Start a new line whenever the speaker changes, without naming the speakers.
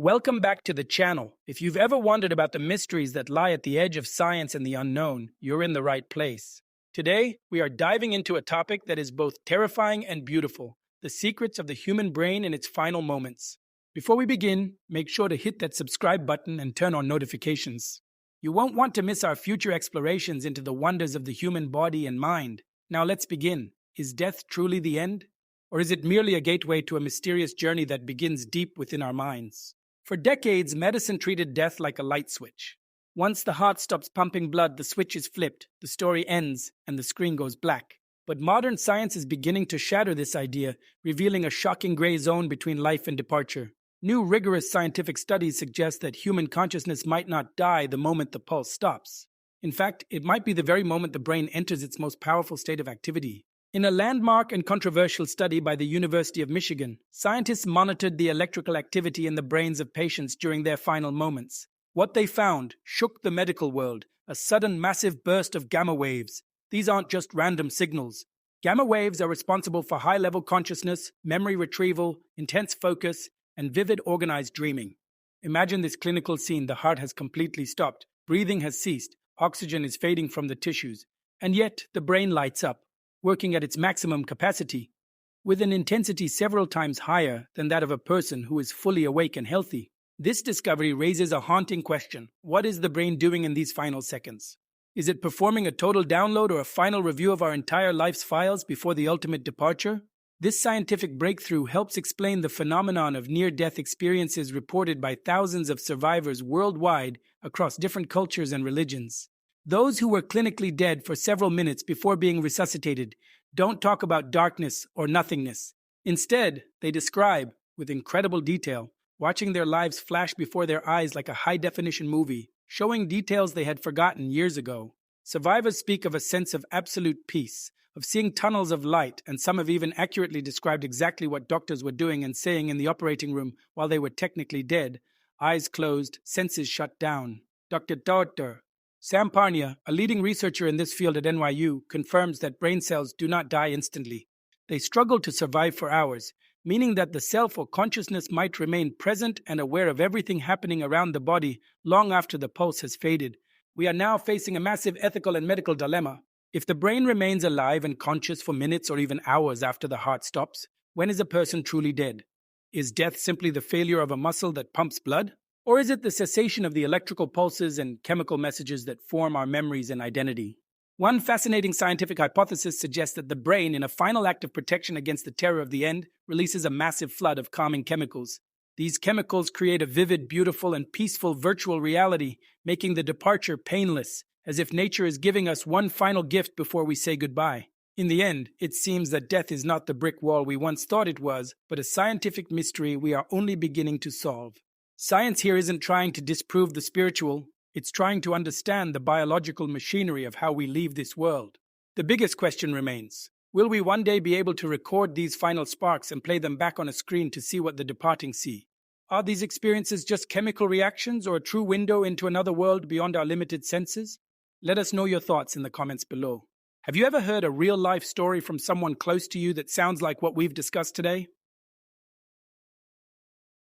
Welcome back to the channel. If you've ever wondered about the mysteries that lie at the edge of science and the unknown, you're in the right place. Today, we are diving into a topic that is both terrifying and beautiful: the secrets of the human brain in its final moments. Before we begin, make sure to hit that subscribe button and turn on notifications. You won't want to miss our future explorations into the wonders of the human body and mind. Now let's begin. Is death truly the end? Or is it merely a gateway to a mysterious journey that begins deep within our minds? For decades, medicine treated death like a light switch. Once the heart stops pumping blood, the switch is flipped, the story ends, and the screen goes black. But modern science is beginning to shatter this idea, revealing a shocking gray zone between life and departure. New rigorous scientific studies suggest that human consciousness might not die the moment the pulse stops. In fact, it might be the very moment the brain enters its most powerful state of activity. In a landmark and controversial study by the University of Michigan, scientists monitored the electrical activity in the brains of patients during their final moments. What they found shook the medical world: a sudden massive burst of gamma waves. These aren't just random signals. Gamma waves are responsible for high-level consciousness, memory retrieval, intense focus, and vivid organized dreaming. Imagine this clinical scene: the heart has completely stopped, breathing has ceased, oxygen is fading from the tissues, and yet the brain lights up, working at its maximum capacity, with an intensity several times higher than that of a person who is fully awake and healthy. This discovery raises a haunting question: what is the brain doing in these final seconds? Is it performing a total download or a final review of our entire life's files before the ultimate departure? This scientific breakthrough helps explain the phenomenon of near-death experiences reported by thousands of survivors worldwide across different cultures and religions. Those who were clinically dead for several minutes before being resuscitated don't talk about darkness or nothingness. Instead, they describe, with incredible detail, watching their lives flash before their eyes like a high-definition movie, showing details they had forgotten years ago. Survivors speak of a sense of absolute peace, of seeing tunnels of light, and some have even accurately described exactly what doctors were doing and saying in the operating room while they were technically dead: eyes closed, senses shut down. Dr. Sam Parnia, a leading researcher in this field at NYU, confirms that brain cells do not die instantly. They struggle to survive for hours, meaning that the self or consciousness might remain present and aware of everything happening around the body long after the pulse has faded. We are now facing a massive ethical and medical dilemma. If the brain remains alive and conscious for minutes or even hours after the heart stops, when is a person truly dead? Is death simply the failure of a muscle that pumps blood? Or is it the cessation of the electrical pulses and chemical messages that form our memories and identity? One fascinating scientific hypothesis suggests that the brain, in a final act of protection against the terror of the end, releases a massive flood of calming chemicals. These chemicals create a vivid, beautiful, and peaceful virtual reality, making the departure painless, as if nature is giving us one final gift before we say goodbye. In the end, it seems that death is not the brick wall we once thought it was, but a scientific mystery we are only beginning to solve. Science here isn't trying to disprove the spiritual, it's trying to understand the biological machinery of how we leave this world. The biggest question remains: will we one day be able to record these final sparks and play them back on a screen to see what the departing see? Are these experiences just chemical reactions or a true window into another world beyond our limited senses? Let us know your thoughts in the comments below. Have you ever heard a real-life story from someone close to you that sounds like what we've discussed today?